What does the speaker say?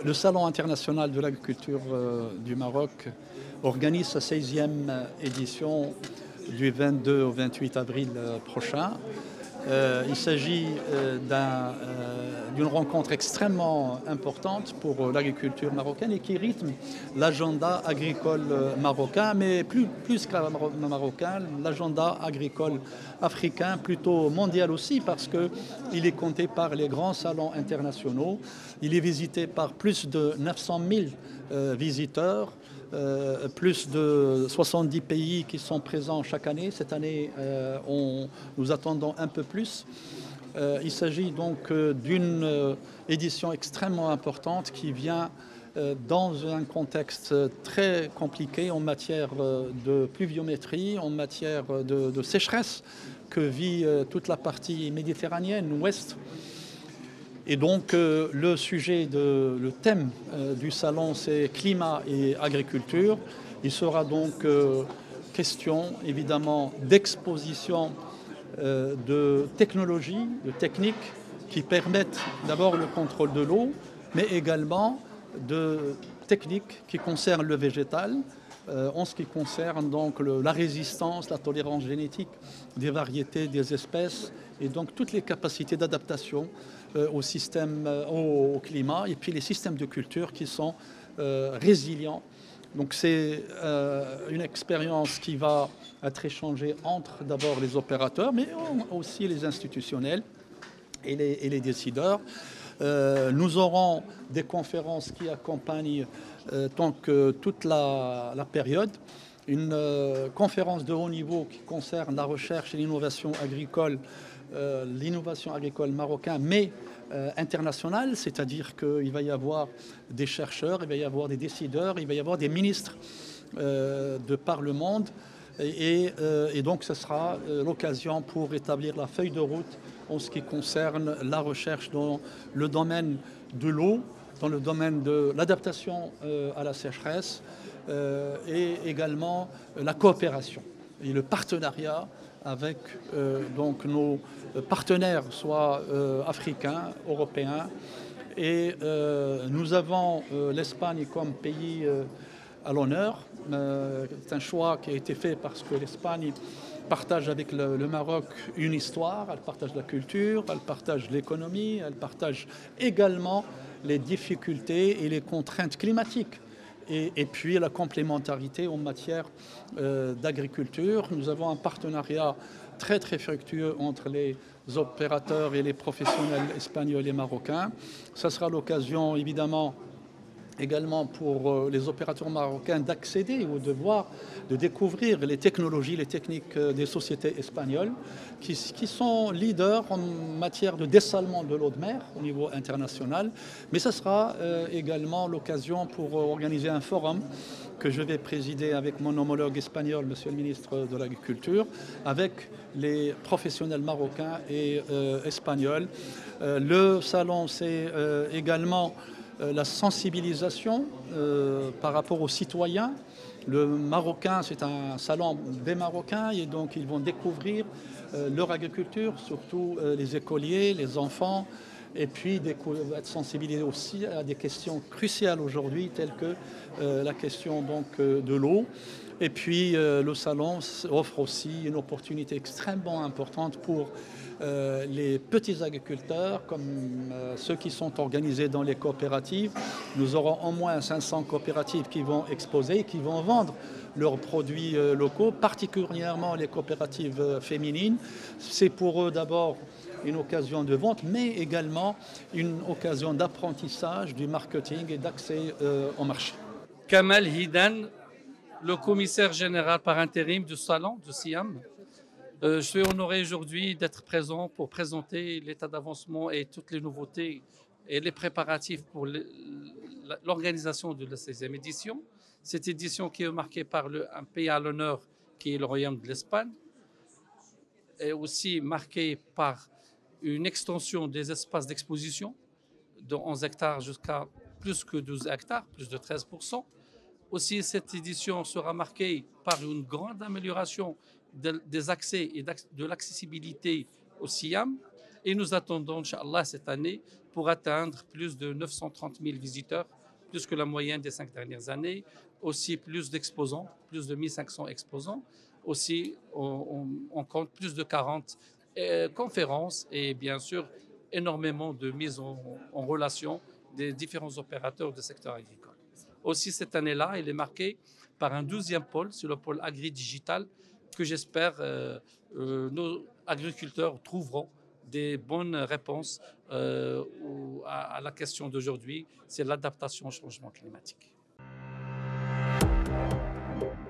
Le Salon international de l'agriculture du Maroc organise sa 16e édition du 22 au 28 avril prochain. Il s'agit d'une rencontre extrêmement importante pour l'agriculture marocaine et qui rythme l'agenda agricole marocain, mais plus qu'un marocain, l'agenda agricole africain, plutôt mondial aussi, parce qu'il est compté par les grands salons internationaux. Il est visité par plus de 900 000 visiteurs. Plus de 70 pays qui sont présents chaque année. Cette année, nous attendons un peu plus. Il s'agit donc d'une édition extrêmement importante qui vient dans un contexte très compliqué en matière de pluviométrie, en matière de sécheresse que vit toute la partie méditerranéenne ouest. Et donc le thème du salon, c'est climat et agriculture. Il sera donc question évidemment d'exposition de technologies, de techniques qui permettent d'abord le contrôle de l'eau, mais également de techniques qui concernent le végétal, en ce qui concerne donc la résistance, la tolérance génétique des variétés, des espèces, et donc toutes les capacités d'adaptation au climat, et puis les systèmes de culture qui sont résilients. Donc c'est une expérience qui va être échangée entre d'abord les opérateurs, mais aussi les institutionnels et les décideurs. Nous aurons des conférences qui accompagnent toute la période. Une conférence de haut niveau qui concerne la recherche et l'innovation agricole marocaine, mais internationale, c'est-à-dire qu'il va y avoir des chercheurs, il va y avoir des décideurs, il va y avoir des ministres de par le monde. Et donc ce sera l'occasion pour établir la feuille de route en ce qui concerne la recherche dans le domaine de l'eau, dans le domaine de l'adaptation à la sécheresse et également la coopération et le partenariat avec donc nos partenaires, soit africains, européens. Et nous avons l'Espagne comme pays à l'honneur. C'est un choix qui a été fait parce que l'Espagne partage avec le Maroc une histoire, elle partage la culture, elle partage l'économie, elle partage également les difficultés et les contraintes climatiques. Et puis la complémentarité en matière d'agriculture. Nous avons un partenariat très très fructueux entre les opérateurs et les professionnels espagnols et marocains. Ça sera l'occasion évidemment également pour les opérateurs marocains d'accéder ou de découvrir les technologies, les techniques des sociétés espagnoles qui sont leaders en matière de dessalement de l'eau de mer au niveau international. Mais ce sera également l'occasion pour organiser un forum que je vais présider avec mon homologue espagnol, Monsieur le ministre de l'Agriculture, avec les professionnels marocains et espagnols. Le salon, c'est également la sensibilisation par rapport aux citoyens. Le Marocain, c'est un salon des Marocains et donc ils vont découvrir leur agriculture, surtout les écoliers, les enfants, et puis être sensibilisés aussi à des questions cruciales aujourd'hui, telles que la question donc, de l'eau. Et puis le salon offre aussi une opportunité extrêmement importante pour les petits agriculteurs, comme ceux qui sont organisés dans les coopératives. Nous aurons au moins 500 coopératives qui vont exposer, qui vont vendre leurs produits locaux, particulièrement les coopératives féminines. C'est pour eux d'abord une occasion de vente, mais également une occasion d'apprentissage du marketing et d'accès au marché. Kamal Hidan, le commissaire général par intérim du salon de Siam. Je suis honoré aujourd'hui d'être présent pour présenter l'état d'avancement et toutes les nouveautés et les préparatifs pour l'organisation de la 16e édition. Cette édition qui est marquée par un pays à l'honneur qui est le Royaume de l'Espagne, est aussi marquée par une extension des espaces d'exposition de 11 hectares jusqu'à plus que 12 hectares, plus de 13%. Aussi, cette édition sera marquée par une grande amélioration des accès et de l'accessibilité au Siam. Et nous attendons, Inch'Allah, cette année pour atteindre plus de 930 000 visiteurs, plus que la moyenne des 5 dernières années. Aussi plus d'exposants, plus de 1500 exposants. Aussi, on compte plus de 40 conférences et bien sûr énormément de mise en relation des différents opérateurs du secteur agricole. Aussi, cette année-là, elle est marquée par un 12e pôle, c'est le pôle agri-digital, que j'espère nos agriculteurs trouveront des bonnes réponses à la question d'aujourd'hui, c'est l'adaptation au changement climatique.